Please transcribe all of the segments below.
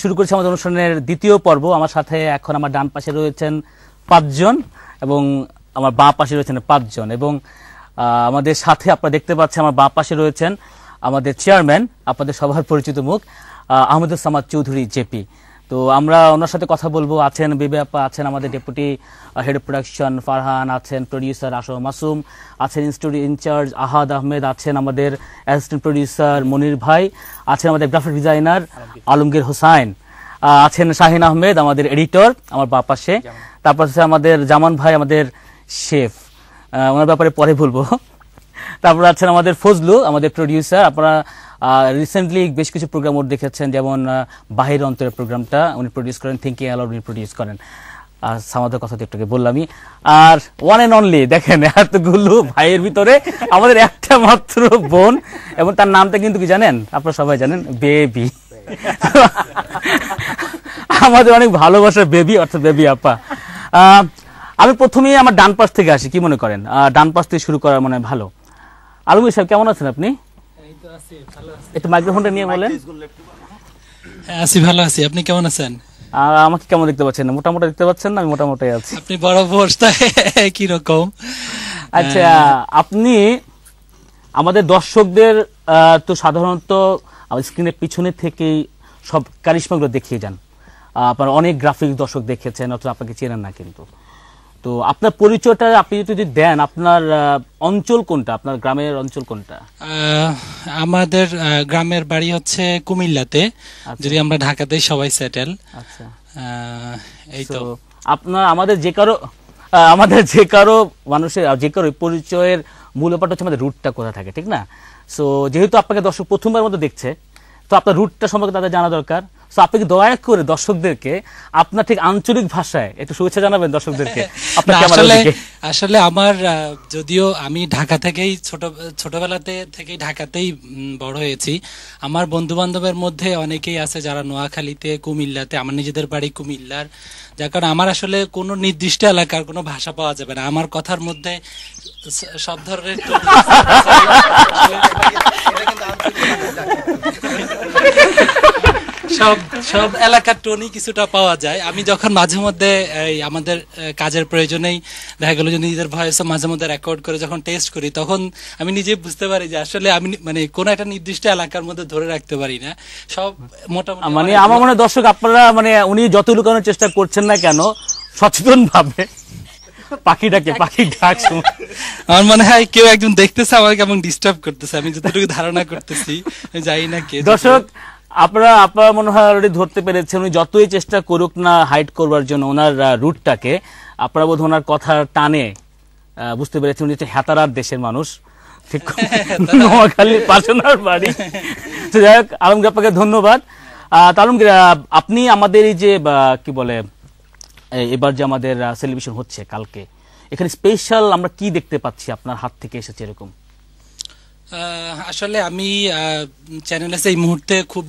শুরু করেছি আমাদের অনুষ্ঠানের দ্বিতীয় পর্ব। আমার সাথে এখন আমার ডান পাশে রয়েছেন 5 জন এবং আমার বাঁ পাশে রয়েছেন 5 জন, এবং আমাদের সাথে আপনারা দেখতে পাচ্ছেন আমার বাঁ পাশে রয়েছেন আমাদের চেয়ারম্যান, আপনাদের সবার পরিচিত মুখ, আহমেদুস সামাদ চৌধুরী জেপি। তো আমরা ওনার সাথে কথা বলবো। আছেন বেবি আপা, আছেন আমাদের deputy head of production Farhan, আছেন প্রডিউসার আসম মাসুম, আছেন স্টুডিও ইনচার্জ আহাদ আহমেদ, আছেন আমাদের অ্যাসিস্ট্যান্ট প্রডিউসার মনির ভাই, আছেন আমাদের গ্রাফিক ডিজাইনার আলমগীর হোসাইন, আছেন শাহিন আহমেদ আমাদের এডিটর আমার বাঁ পাশে, তারপর আছে আমাদের জামান ভাই আমাদের শেফ, ওনার ব্যাপারে পরে বলবো। তারপর আছেন আমাদের ফজলু আমাদের প্রডিউসার। আপনারা রিসেন্টলি বেশ কিছু প্রোগ্রাম ওর দেখেছেন, যেমন বাহির অন্তরের প্রোগ্রামটা উনি প্রডিউস করেন, থিঙ্কিং অ্যালাউড উনি প্রডিউস করেন। আর সামাদের কথা তো একটু বললামই। আর ওয়ান অ্যান্ড অনলি দেখেন এতগুলো ভাইয়ের ভিতরে আমাদের একটা মাত্র বোন, এবং তার নামটা কিন্তু কি জানেন? আপনারা সবাই জানেন, বেবি। আমাদের অনেক ভালোবাসার বেবি, অর্থাৎ বেবি আপা। আমি প্রথমেই আমার ডান পাশ থেকে আসি, কি মনে করেন? ডান পাশ থেকে শুরু করার মনে হয় ভালো। আলমগীর সাহেব কেমন আছেন আপনি? একটু মাইক্রোফোনটা নিয়ে বলেন। আছি, ভালো আছি। আপনি কেমন আছেন? আমাকে কেমন দেখতে পাচ্ছেন? মোটামুটি দেখতে পাচ্ছেন না? আমি মোটামুটি আছি। আপনি বড় অবস্থা কি রকম? আচ্ছা, আপনি আমাদের দর্শকদের তো সাধারণত স্ক্রিনের পিছনে থেকেই সব কারিশমাগুলো দেখিয়ে যান। আপনার অনেক গ্রাফিক দর্শক দেখেছেন, অথবা আপনাকে চেনেন না। কিন্তু তো আপনার পরিচয়টা আপনি যদি দেন, আপনার অঞ্চল কোনটা, আপনার গ্রামের অঞ্চল কোনটা? আমাদের গ্রামের বাড়ি হচ্ছে কুমিল্লাতে, যদি আমরা ঢাকাতেই সবাই সেটেল। আচ্ছা, এই তো। আপনার আমাদের যে কারো মানুষের যে কারো পরিচয়ের মূল ব্যাপারটা হচ্ছে আমাদের রুটটা কোথায় থাকে, ঠিক না? সো যেহেতু আপনাকে দর্শক প্রথমবার মতো দেখছে, তো আপনার রুটটা সম্পর্কে তাদের জানা দরকার। সো আপনি কি দয়া করে দর্শকদেরকে আপনার ঠিক আঞ্চলিক ভাষায় একটু শুভেচ্ছা জানাবেন দর্শকদেরকে? আসলে আমার, যদিও আমি ঢাকা থেকেই ছোটবেলাতে থেকেই ঢাকাতেই বড় হয়েছি, আমার বন্ধু বান্ধবের মধ্যে অনেকেই আছে যারা নোয়াখালীতে, কুমিল্লাতে, আমার নিজেদের বাড়ি কুমিল্লার, যার কারণে আমার আসলে কোনো নির্দিষ্ট এলাকার কোনো ভাষা পাওয়া যাবে না। আমার কথার মধ্যে সব ধরনের সব এলাকার টোনই কিছুটা পাওয়া যায়। আমি যখন মাঝে মধ্যে আমাদের কাজের প্রয়োজনেই দেখা গেল যে নিজেদের ভয়েস মাঝে মধ্যে রেকর্ড করে যখন টেস্ট করি, তখন আমি নিজে বুঝতে পারি যে আসলে আমি মানে কোন একটা নির্দিষ্ট এলাকার মধ্যে ধরে রাখতে পারি না। সব মোটামুটি মানে আমার মনে হয় দর্শক আপনারা মানে উনি যত লুকানোর চেষ্টা করছেন না কেন, সচেতন ভাবে পাখি ডাক আমার মনে হয় কেউ একজন দেখতেছে আমাকে এবং ডিস্টার্ব করতেছে, আমি যতটুকু ধারণা করতেছি, জানি না কে। দর্শক আপনারা মনে হয় অলরেডি ধরতে পেরেছেন, উনি যতই চেষ্টা করুক না হাইড করবার জন্য ওনার রুটটাকে, আপনারা বোধ ওনার কথার টানে বুঝতে পেরেছেন উনি হচ্ছে হেতারার দেশের মানুষ, ঠিক? নোয়াখালীর পাশনার বাড়ি। যাই হোক, আলমগীর আপনাকে ধন্যবাদ। আলমগীর, আপনি আমাদের এই যে কি বলে এবার যে আমাদের সেলিব্রেশন হচ্ছে কালকে, এখানে স্পেশাল আমরা কি দেখতে পাচ্ছি আপনার হাত থেকে এসেছে এরকম? আসলে আমি চ্যানেলে এই মুহূর্তে খুব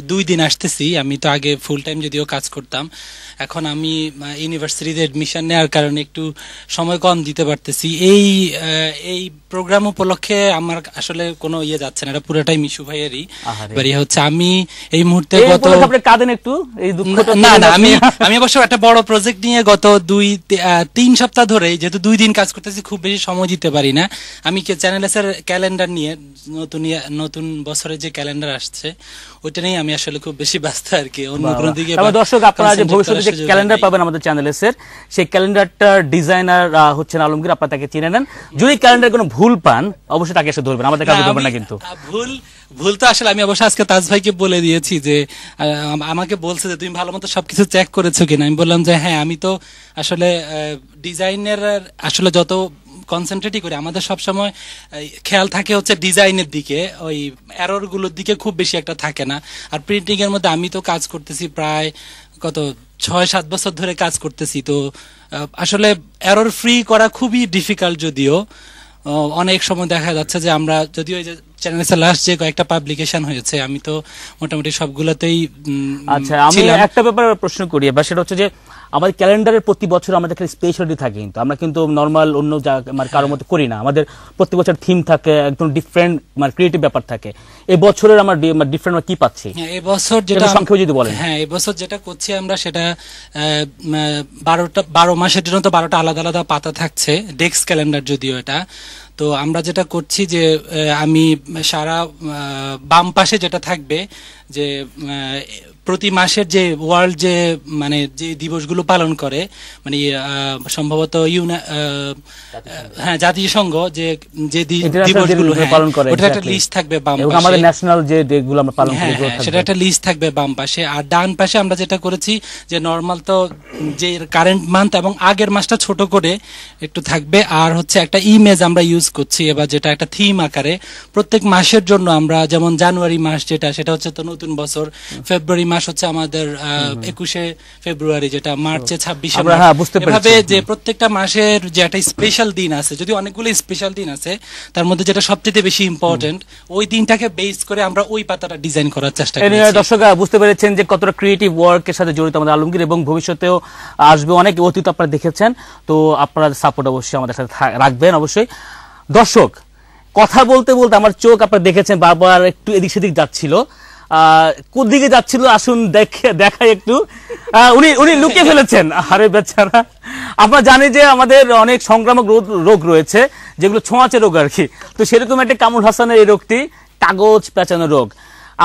2 দিন আসতেছি। আমি তো আগে ফুল টাইম যদিও কাজ করতাম, এখন আমি ইউনিভার্সিটিতে এডমিশন নেওয়ার কারণে একটু সময় কম দিতে পারতেছি। এই প্রোগ্রাম উপলক্ষে আমার আসলে কোনো ইয়ে যাচ্ছে না, এটা পুরোটাই মিশু ভাইয়েরই বাড়ি হচ্ছে। আমি এই মুহূর্তে আমি অবশ্য একটা বড় প্রজেক্ট নিয়ে গত 2-3 সপ্তাহ ধরে, যেহেতু 2 দিন কাজ করতেছি, খুব বেশি সময় দিতে পারি না। আমি চ্যানেলের ক্যালেন্ডার নিয়ে নতুন বছরের যে ক্যালেন্ডার আসছে ওইটা নিয়ে আমি আসলে খুব বেশি ব্যস্ত আর কি। অন্য কোনো দিকে দর্শক আপনারা যে ভবিষ্যতে যে ক্যালেন্ডার পাবেন আমাদের চ্যানেলের, সেই ক্যালেন্ডারটার ডিজাইনার হচ্ছেন আলমগীর, আপনারা তাকে চিনে নেন। যদি ক্যালেন্ডার কোনো ভুল পান অবশ্যই তাকে এসে ধরবেন, আমাদের কাছে ধরবেন না। কিন্তু ভুল তো আসলে আমি অবশ্যই আজকে তাজ ভাইকে বলে দিয়েছি, যে আমাকে বলছে যে তুমি ভালো মতো সবকিছু চেক করেছো কিনা। আমি বললাম যে হ্যাঁ, আমি তো আসলে ডিজাইনের আসলে যত কনসেন্ট্রেটই করি, আমাদের সবসময় খেয়াল থাকে হচ্ছে ডিজাইনের দিকে, ওই এরর গুলোর দিকে খুব বেশি একটা থাকে না। আর প্রিন্টিং এর মধ্যে আমি তো কাজ করতেছি প্রায় কত 6-7 বছর ধরে কাজ করতেছি, তো আসলে এরর ফ্রি করা খুবই ডিফিকাল্ট। যদিও অনেক সময় দেখা যাচ্ছে যে আমরা, যদিও যে চ্যানেলের লাস্ট যে কয়েকটা পাবলিকেশন হয়েছে, আমি তো মোটামুটি সবগুলোতেই। আচ্ছা, আমি একটা ব্যাপারে প্রশ্ন করি, সেটা হচ্ছে যে আমাদের ক্যালেন্ডারের প্রতি বছর আমাদের একটা স্পেশালিটি থাকে, কিন্তু আমরা কিন্তু নর্মাল অন্য মানে কারোর মতো করি না। আমাদের প্রতি বছর থিম থাকে, একদম ডিফারেন্ট মানে ক্রিয়েটিভ ব্যাপার থাকে। এই বছরের আমরা ডিফারেন্ট কি পাচ্ছি এবছর যেটা সংখ্যা যদি বলেন। হ্যাঁ, এবছর যেটা করছি আমরা সেটা 12 মাসের জন্য তো 12টা আলাদা আলাদা পাতা থাকছে, ডেস্ক ক্যালেন্ডার যদিও এটা। তো আমরা যেটা করছি যে আমি সারা বাম পাশে যেটা থাকবে যে প্রতি মাসের যে ওয়ার্ল্ড যে মানে যে দিবসগুলো পালন করে, মানে সম্ভবত জাতিসংঘ যে যে দিবসগুলো পালন করে ওটা একটা লিস্ট থাকবে বাম পাশে, আমাদের ন্যাশনাল যে ডেগুলো আমরা পালন করি সেটা একটা লিস্ট থাকবে বাম পাশে। আর ডান পাশে আমরা যেটা করেছি যে নরমাল তো যে কারেন্ট মান্থ এবং আগের মাসটা ছোট করে একটু থাকবে, আর হচ্ছে একটা ইমেজ আমরা ইউজ করছি এবার, যেটা একটা থিম আকারে প্রত্যেক মাসের জন্য আমরা, যেমন জানুয়ারি মাস যেটা সেটা হচ্ছে তো নতুন বছর, ফেব্রুয়ারি মাস হচ্ছে আমাদের 21শে ফেব্রুয়ারি, যেটা মার্চে 26শে, এভাবে যে প্রত্যেকটা মাসের যে একটা স্পেশাল দিন আছে, যদি অনেকগুলো স্পেশাল দিন আছে তার মধ্যে যেটা সবচেয়ে বেশি ইম্পর্টেন্ট ওই দিনটাকে বেস করে আমরা ওই পাতাটা ডিজাইন করার চেষ্টা করি। দর্শক বুঝতে পেরেছেন যে কতটা ক্রিয়েটিভ ওয়ার্কের সাথে জড়িত আমাদের আলমগীর, এবং ভবিষ্যতেও আসবে অনেক, অতীত আপনারা দেখেছেন। তো আপনারা সাপোর্ট অবশ্যই আমাদের সাথে রাখবেন অবশ্যই। দর্শক কথা বলতে বলতে আমার চোখ আপনারা দেখেছেন বারবার একটু এদিক সেদিক যাচ্ছিল, কোন দিকে যাচ্ছিল আসুন দেখাই একটু। উনি লুকিয়ে ফেলেছেন, আরে বেচারা। আপনারা জানেন যে আমাদের অনেক সংক্রামক রোগ রয়েছে যেগুলো ছোঁয়াচে রোগ আর কি। তো সেরকম একটা কামরুল হাসানের এই রোগটি কাগজ পেঁচানো রোগ।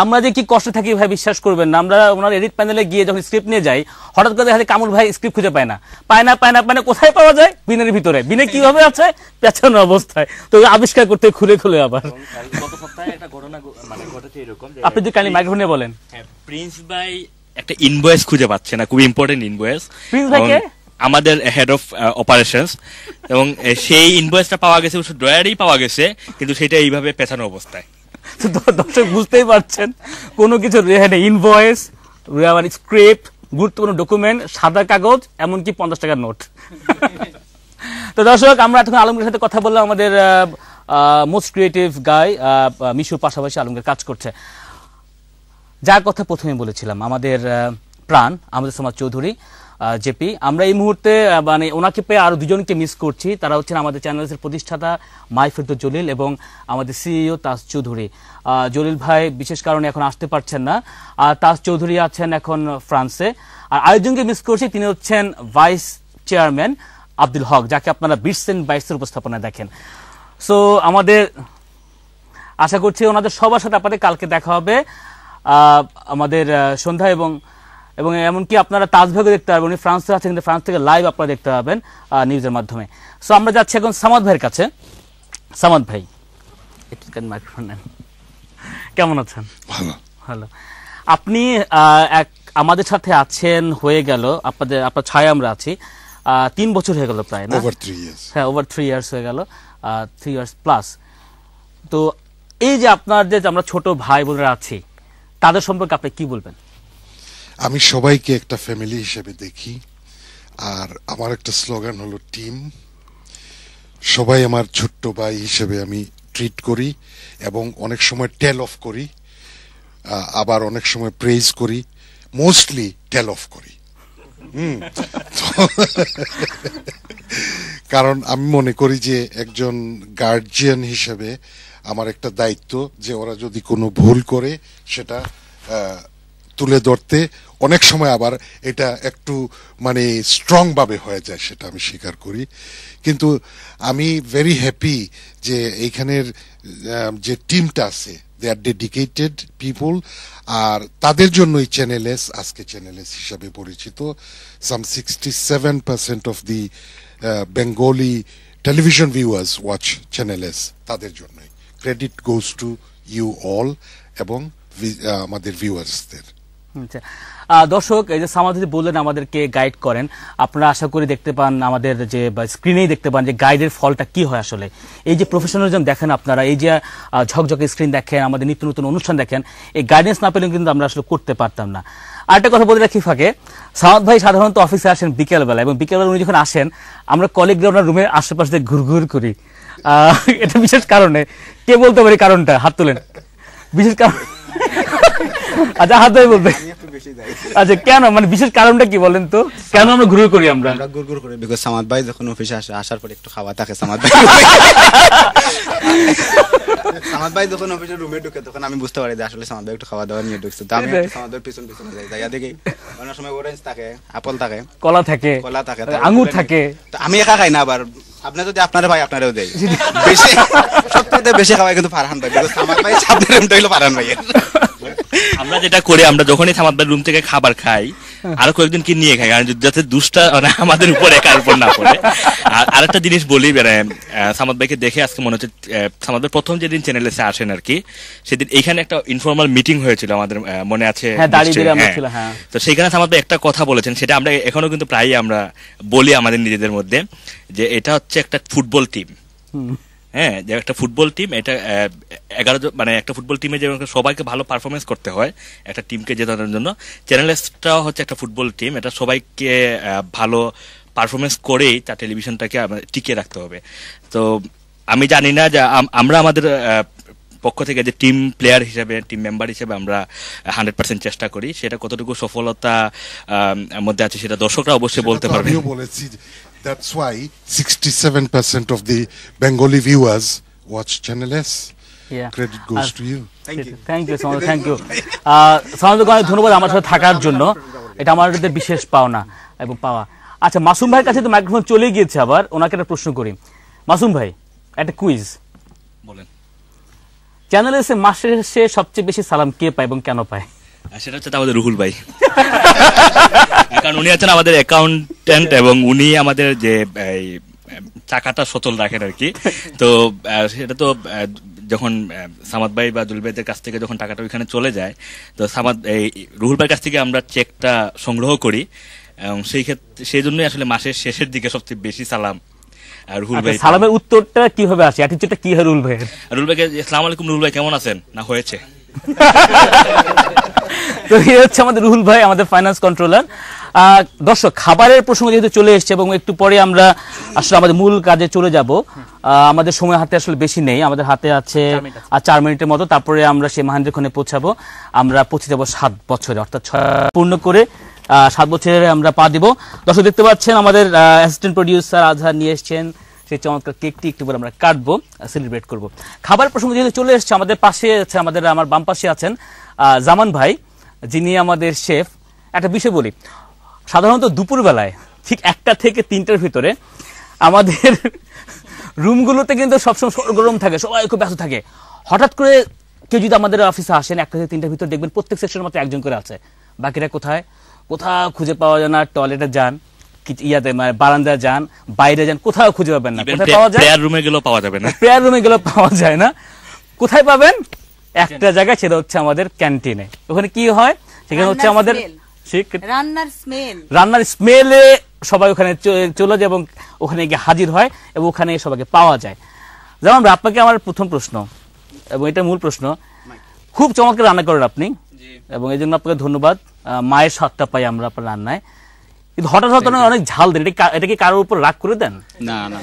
আমরা যে কি কষ্ট থাকি ভাই বিশ্বাস করবেন না। আমরা ওনার এডিট প্যানেলে গিয়ে যখন স্ক্রিপ্ট নিয়ে যাই, হঠাৎ করে দেখা যায় কামরুল ভাই স্ক্রিপ্ট খুঁজে পায় না। কোথায় পাওয়া যায়? বিনের ভিতরে। বিনে কিভাবে আছে? পেছানো অবস্থায়। তো আবিষ্কার করতে খুলে খুলে আবার। গত সপ্তাহে একটা ঘটনা মানে ঘটেছে এরকম, আপনি যদি কাইন্ডলি মাইক্রোফোনে বলেন। হ্যাঁ, প্রিন্স ভাই একটা ইনভয়েস খুঁজে পাচ্ছে না, খুব ইম্পর্টেন্ট ইনভয়েস। প্রিন্স ভাইকে আমাদের হেড অফ অপারেশনস, এবং সেই ইনভয়েসটা পাওয়া গেছে ড্রয়ারেই পাওয়া গেছে, কিন্তু সেটা এইভাবে পেছানো অবস্থায়। দর্শক বুঝতেই পারছেন, কোনো কিছু ইনভয়েস, স্ক্রিপ্ট, গুরুত্বপূর্ণ ডকুমেন্ট, সাদা কাগজ, এমনকি 50 টাকার নোট। তো দর্শক আমরা এখন আলমগীরের সাথে কথা বললাম। আমাদের মোস্ট ক্রিয়েটিভ গাই মিশুর পাশাপাশি আলমগীর কাজ করছে। যার কথা প্রথমে বলেছিলাম, আমাদের প্রাণ আমাদের সমাজ চৌধুরী জেপি, আমরা এই মুহূর্তে মানে ওনাকে পেয়ে আরো দুজনকে মিস করছি। তারা হচ্ছেন আমাদের চ্যানেলের প্রতিষ্ঠাতা মাইফিরদৌস জলিল এবং আমাদের সিইও তাজ চৌধুরী। জলিল ভাই বিশেষ কারণে এখন আসতে পারছেন না, আর তাজ চৌধুরী আছেন এখন ফ্রান্সে। আর আরেকজনকে মিস করছি, তিনি হচ্ছেন ভাইস চেয়ারম্যান আব্দুল হক, যাকে আপনারা বিটস এন্ড বাইটসের উপস্থাপনায় দেখেন। সো আমাদের আশা করছি ওনাদের সবার সাথে আপনাদের কালকে দেখা হবে আমাদের সন্ধ্যায়, এবং এমনকি আপনারা তাজভাগে দেখতে পারবেন। উনি ফ্রান্সে আছেন, কিন্তু ফ্রান্স থেকে লাইভ আপনারা দেখতে পাবেন নিউজের মাধ্যমে। সো আমরা যাচ্ছি এখন সামাদ ভাইয়ের কাছে। সামাদ ভাই, মাইক্রোফোন নেন। কেমন আছেন? ভালো। ভালো। আপনি আমাদের সাথে আছেন হয়ে গেল, আপনার ছায়া আমরা আছি 3 বছর হয়ে গেল প্রায়, না? Over 3 years. হ্যাঁ, ওভার 3 ইয়ার্স হয়ে গেল, 3 ইয়ার্স প্লাস। তো এই যে আপনার যে আমরা ছোট ভাই বোনেরা আছি, তাদের সম্পর্কে আপনি কি বলবেন? আমি সবাইকে একটা ফ্যামিলি হিসেবে দেখি, আর আমার একটা স্লোগান হলো টিম। সবাই আমার ছোট্ট ভাই হিসেবে আমি ট্রিট করি, এবং অনেক সময় টেল অফ করি, আবার অনেক সময় প্রেজ করি, মোস্টলি টেল অফ করি। কারণ আমি মনে করি যে একজন গার্জিয়ান হিসেবে আমার একটা দায়িত্ব যে ওরা যদি কোনো ভুল করে সেটা তুলে ধরতে। অনেক সময় আবার এটা একটু মানে স্ট্রং ভাবে হয়ে যায়, সেটা আমি স্বীকার করি। কিন্তু আমি ভেরি হ্যাপি যে এইখানের যে টিমটা আছে, দে আর ডেডিকেটেড পিপল, আর তাদের জন্যই চ্যানেলস আজকে চ্যানেলস হিসাবে পরিচিত। Some 67% of the Bengali television viewers watch channels, তাদের জন্যই। Credit goes to you all এবং আমাদের ভিউয়ার্সদের। দর্শক, এই যে সামাদ বললেন আমাদেরকে গাইড করেন, আপনারা আশা করি দেখতে পান আমাদের যে স্ক্রিনেই দেখতে পান যে গাইডের ফলটা কি হয় আসলে। এই যে প্রফেশনালিজম দেখেন আপনারা, এই যে ঝকঝকে স্ক্রিন দেখেন, আমাদের নিত্য নতুন অনুষ্ঠান দেখেন, এই গাইডেন্স না পেলে কিন্তু আমরা আসলে করতে পারতাম না। আরেকটা কথা বলে রাখি ফাঁকে, সামাদ ভাই সাধারণত অফিসে আসেন বিকেলবেলা, এবং বিকেলবেলা উনি যখন আসেন আমরা কলিগরা ওনার রুমের আশেপাশে দিয়ে ঘুরঘুর করি। এটা বিশেষ কারণে, কে বলতে পারি কারণটা? হাত তোলেন। বিশেষ কারণ আচ্ছা হাত ভাই বলবে আচ্ছা কেন মানে বিশেষ কারণটা কি বলেন তো কেন আমরা ঘুরে করি আমরা গুড় করে বিকজ সামাদ ভাই যখন অফিসে আসে আসার পরে একটু খাওয়া থাকে সামাদ ভাই সামাদ ভাই যখন অফিসের রুমে ঢুকে তখন আমি বুঝতে পারি যে আসলে সামাদ ভাই একটু খাওয়া দাওয়া নিয়ে ঢুকছে তো আমি সামাদ ভাই পিছন পিছনে যাই দেখি অনেক সময় অরেঞ্জ থাকে আপেল থাকে কলা থাকে আঙ্গুর থাকে তো আমি একা খাই না আবার আপনি যদি আপনার ভাই আপনারও দেয় বেশি সবথেকে বেশি খাওয়াই কিন্তু ফারহান ভাই বিকজ সামাদ ভাই সামনের রুমটা হলো ফারহান ভাইয়ের আমরা যেটা করি আমরা যখনই সামাদ ভাই রুম থেকে খাবার খাই আরো কয়েকদিন কি নিয়ে খাই কারণ যাতে দুষ্টা আমাদের উপর একার উপর না পড়ে। আর আরেকটা জিনিস বলি সামাদ ভাইকে দেখে আজকে মনে হচ্ছে সামাদ ভাই প্রথম যেদিন চ্যানেলে আসেন আর কি সেদিন এইখানে একটা ইনফর্মাল মিটিং হয়েছিল আমাদের মনে আছে তো সেইখানে সামাদ ভাই একটা কথা বলেছেন সেটা আমরা এখনো কিন্তু প্রায়ই আমরা বলি আমাদের নিজেদের মধ্যে যে এটা হচ্ছে একটা ফুটবল টিম। হ্যাঁ যে একটা ফুটবল টিম এটা 11 মানে একটা ফুটবল টিমে যে সবাইকে ভালো পারফরমেন্স করতে হয় একটা টিমকে জেতানোর জন্য চ্যানেলটাও হচ্ছে একটা ফুটবল টিম এটা সবাইকে ভালো পারফরমেন্স করেই তার টেলিভিশনটাকে টিকিয়ে রাখতে হবে। তো আমি জানি না যে আমরা আমাদের পক্ষ থেকে যে টিম প্লেয়ার হিসেবে টিম মেম্বার হিসেবে আমরা 100% চেষ্টা করি সেটা কতটুকু সফলতা মধ্যে আছে সেটা দর্শকরা অবশ্যই বলতে পারবে। আমিও বলেছি that's why 67% of the Bengali viewers watch Channel S. Credit goes to you. Thank you Samadh, thank you. সামাদকে অনেক ধন্যবাদ আমার সাথে থাকার জন্য, এটা আমাদের বিশেষ পাওনা এবং পাওয়া। আচ্ছা মাসুম ভাইয়ের কাছে তো মাইক্রোফোন চলে গিয়েছে, আবার ওনাকে একটা প্রশ্ন করি। মাসুম ভাই একটা কুইজ বলেন, চ্যানেলে এসে মাসের শেষে সবচেয়ে বেশি সালাম কে পায় এবং কেন পায়? সেটা হচ্ছে আমাদের রুহুল ভাই, কারণ উনি আছেন আমাদের অ্যাকাউন্টেন্ট এবং উনি আমাদের যে টাকাটা সচল রাখেন আর কি। তো সেটা তো যখন সামাদ ভাই বা দুল ভাইদের কাছ থেকে যখন টাকাটা ওইখানে চলে যায় তো রুহুল ভাইয়ের কাছ থেকে আমরা চেকটা সংগ্রহ করি এবং সেই ক্ষেত্রে সেই জন্যই আসলে মাসের শেষের দিকে সবচেয়ে বেশি সালাম রুহুল ভাই। সালামের উত্তরটা কিভাবে আসে, অ্যাটিটিউডটা কি হয় রুহুল ভাইয়ের? রুহুল ভাইকে আসসালামু আলাইকুম রুহুল ভাই কেমন আছেন, না হয়েছে। তো এই হচ্ছে আমাদের রুহুল ভাই, আমাদের ফাইন্যান্স কন্ট্রোলার। দর্শক খাবারের প্রসঙ্গ যেহেতু চলে এসছে এবং একটু পরে আমরা আসলে আমাদের মূল কাজে চলে যাব, আমাদের সময় হাতে আসলে বেশি নেই, আমাদের হাতে আছে 4 মিনিটের মতো, তারপরে আমরা সেই মাহেন্দ্রক্ষণে পৌঁছাবো। আমরা পৌঁছে যাবো 7 বছরে, অর্থাৎ 6 পূর্ণ করে 7 বছরে আমরা পা দিব। দর্শক দেখতে পাচ্ছেন আমাদের অ্যাসিস্ট্যান্ট প্রডিউসার আজহার নিয়ে এসছেন সেই চমৎকার কেকটি, একটু পরে আমরা কাটবো, সেলিব্রেট করব। খাবার প্রসঙ্গ যেহেতু চলে এসছে, আমাদের পাশে আছে আমার বাম পাশে আছেন জামান ভাই, যিনি আমাদের শেফ। একটা বিষয় বলি, সাধারণত দুপুরবেলায় ঠিক 1টা থেকে 3টার ভিতরে আমাদের রুমগুলোতে কিন্তু সবসময় গরম থাকে, সবাই খুব ব্যস্ত থাকে। হঠাৎ করে কেউ যদি আমাদের অফিসে আসেন 1টা থেকে 3টার ভিতরে, দেখবেন প্রত্যেক সেকশনের মতো একজন করে আছে, বাকিরা কোথাও খুঁজে পাওয়া যায় না। টয়লেটে যান, মানে বারান্দায় যান, বাইরে যান, কোথাও খুঁজে পাবেন না। কোথায় পাওয়া যায়? প্রেয়ার রুমে গেলেও পাওয়া যাবে না, প্রেয়ার রুমে গেলেও পাওয়া যায় না। কোথায় পাবেন? একটা জায়গায়, সেটা হচ্ছে আমাদের ক্যান্টিনে। ওখানে কি হয়, সেখানে হচ্ছে আমাদের রান্নার স্মেলে সবাই ওখানে চলে যায় এবং ওখানে গিয়ে হাজির হয় এবং ওখানে সবাইকে পাওয়া যায়। যেমন আপনাকে আমার প্রথম প্রশ্ন, এবং এটা মূল প্রশ্ন, খুব চমৎকার রান্না করেন আপনি এবং এই জন্য আপনাকে ধন্যবাদ। মায়ের স্বাদটা পাই আমরা আপনার রান্নায়, কিন্তু হঠাৎ অনেক ঝাল দেন, এটা কি কারোর উপর রাগ করে দেন? না না।